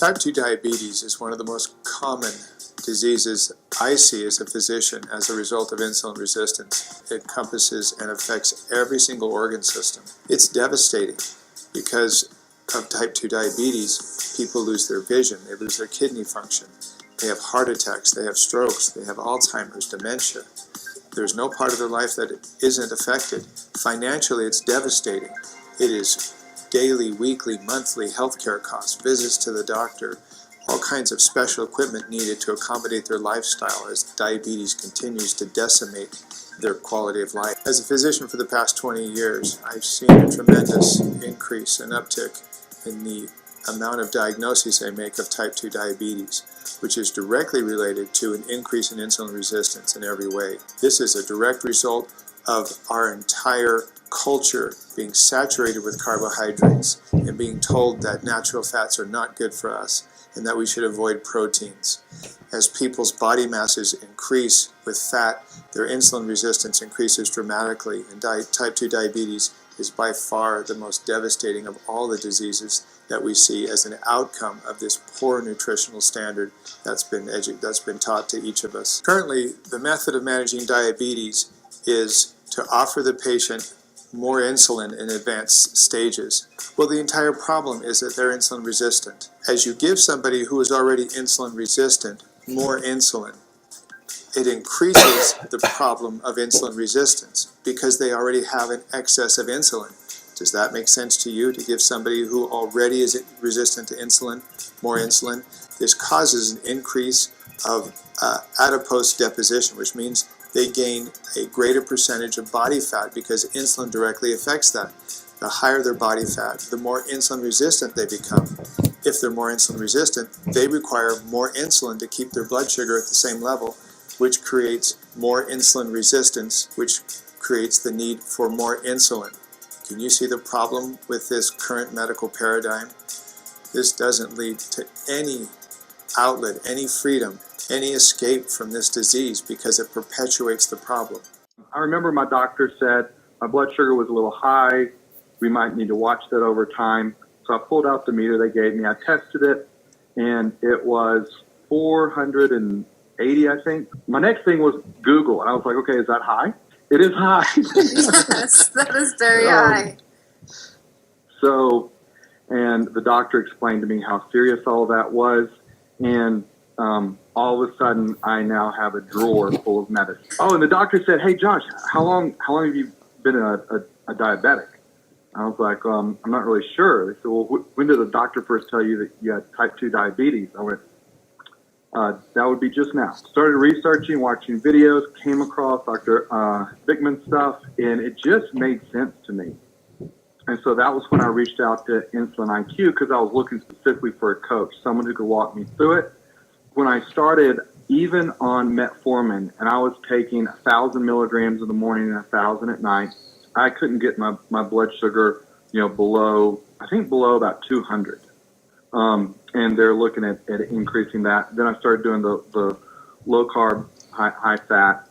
Type 2 diabetes is one of the most common diseases I see as a physician as a result of insulin resistance. It encompasses and affects every single organ system. It's devastating because of type 2 diabetes. People lose their vision, they lose their kidney function, they have heart attacks, they have strokes, they have Alzheimer's, dementia. There's no part of their life that isn't affected. Financially, it's devastating. It is daily, weekly, monthly healthcare costs, visits to the doctor, all kinds of special equipment needed to accommodate their lifestyle as diabetes continues to decimate their quality of life. As a physician for the past 20 years, I've seen a tremendous increase and uptick in the amount of diagnoses I make of type 2 diabetes, which is directly related to an increase in insulin resistance in every way. This is a direct result of our entire culture being saturated with carbohydrates and being told that natural fats are not good for us and that we should avoid proteins. As people's body masses increase with fat, their insulin resistance increases dramatically, and type 2 diabetes is by far the most devastating of all the diseases that we see as an outcome of this poor nutritional standard that's been taught to each of us. Currently, the method of managing diabetes is to offer the patient more insulin in advanced stages. Well, the entire problem is that they're insulin resistant. As you give somebody who is already insulin resistant more insulin, it increases the problem of insulin resistance because they already have an excess of insulin. Does that make sense to you, to give somebody who already is resistant to insulin more insulin? This causes an increase of adipose deposition, which means they gain a greater percentage of body fat because insulin directly affects that. The higher their body fat, the more insulin resistant they become. If they're more insulin resistant, they require more insulin to keep their blood sugar at the same level, which creates more insulin resistance, which creates the need for more insulin. Can you see the problem with this current medical paradigm? This doesn't lead to any outlet, any freedom, any escape from this disease because it perpetuates the problem. I remember my doctor said my blood sugar was a little high. We might need to watch that over time. So I pulled out the meter they gave me. I tested it, and it was 480, I think. My next thing was Google. And I was like, okay, is that high? It is high. Yes, that is very high. So, and the doctor explained to me how serious all that was. And all of a sudden, I now have a drawer full of medicine. Oh, and the doctor said, hey, Josh, how long have you been a diabetic? I was like, I'm not really sure. They said, well, when did the doctor first tell you that you had type 2 diabetes? I went, that would be just now. Started researching, watching videos, came across Dr. Bickman's stuff, and it just made sense to me. And so that was when I reached out to INSULINIQ because I was looking specifically for a coach, someone who could walk me through it. When I started, even on metformin, and I was taking 1,000 milligrams in the morning and 1,000 at night, I couldn't get my blood sugar, below about 200. And they're looking at increasing that. Then I started doing the low carb, high fat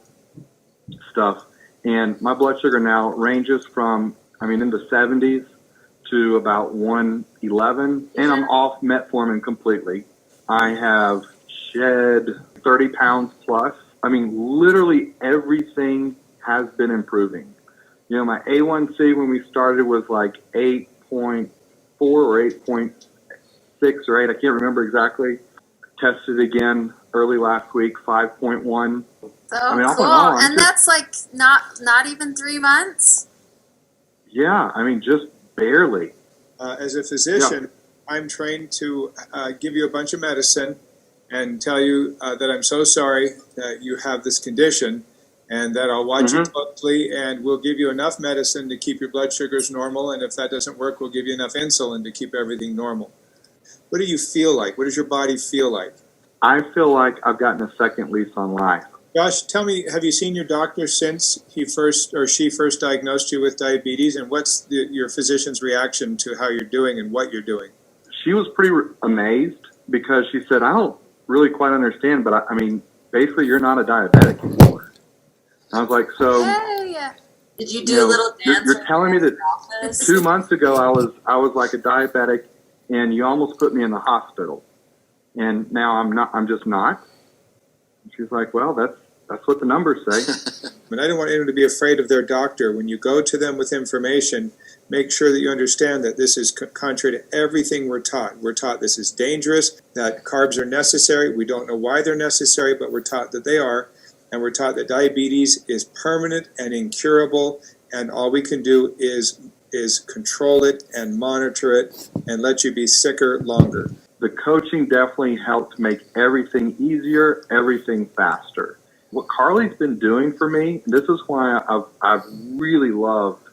stuff. And my blood sugar now ranges from, in the 70s to about 111. And I'm off metformin completely. I have shed 30 pounds plus. Literally everything has been improving. My A1C when we started was like 8.4 or 8.6 or 8. I can't remember exactly. Tested again early last week, 5.1. So cool. And that's like not even 3 months? Yeah, just barely. As a physician, I'm trained to give you a bunch of medicine and tell you that I'm so sorry that you have this condition, and that I'll watch you closely, and we'll give you enough medicine to keep your blood sugars normal, and if that doesn't work, we'll give you enough insulin to keep everything normal. What do you feel like? What does your body feel like? I feel like I've gotten a second lease on life. Josh, tell me, have you seen your doctor since she first diagnosed you with diabetes, and what's your physician's reaction to how you're doing and what you're doing? She was pretty amazed because she said, I don't really quite understand, but basically you're not a diabetic anymore. I was like, so did you do a little dance? You're telling me that 2 months ago I was like a diabetic, and you almost put me in the hospital. And now I'm just not. And she's like, well, that's what the numbers say. But I don't want anyone to be afraid of their doctor. When you go to them with information, make sure that you understand that this is contrary to everything we're taught. We're taught this is dangerous, that carbs are necessary. We don't know why they're necessary, but we're taught that they are. And we're taught that diabetes is permanent and incurable, and all we can do is control it and monitor it and let you be sicker longer. The coaching definitely helped make everything easier, everything faster. What Carly's been doing for me, and this is why I've really loved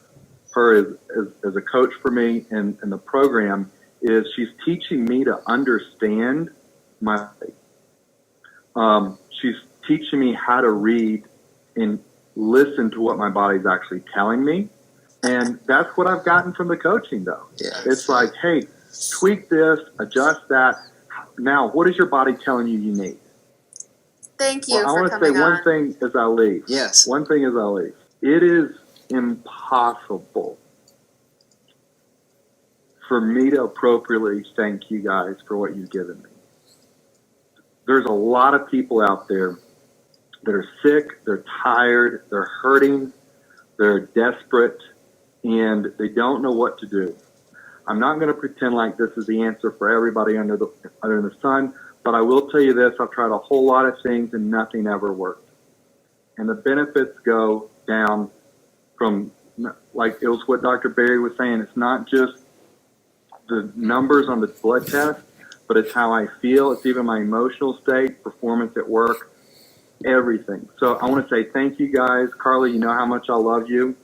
her as a coach for me in the program, is she's teaching me to understand my she's teaching me how to read and listen to what my body's actually telling me. And that's what I've gotten from the coaching, though. Yeah. It's like, hey, tweak this, adjust that. Now, what is your body telling you need? Thank you I for want to say coming on. one thing as I leave. Yes. One thing as I leave. It is impossible for me to appropriately thank you guys for what you've given me. There's a lot of people out there that are sick, they're tired, they're hurting, they're desperate, and they don't know what to do. I'm not going to pretend like this is the answer for everybody under the sun, but I will tell you this, I've tried a whole lot of things and nothing ever worked. And the benefits go down from, like it was what Dr. Berry was saying, it's not just the numbers on the blood test, but it's how I feel, it's even my emotional state, performance at work, everything. So I want to say thank you guys. Carly, you know how much I love you.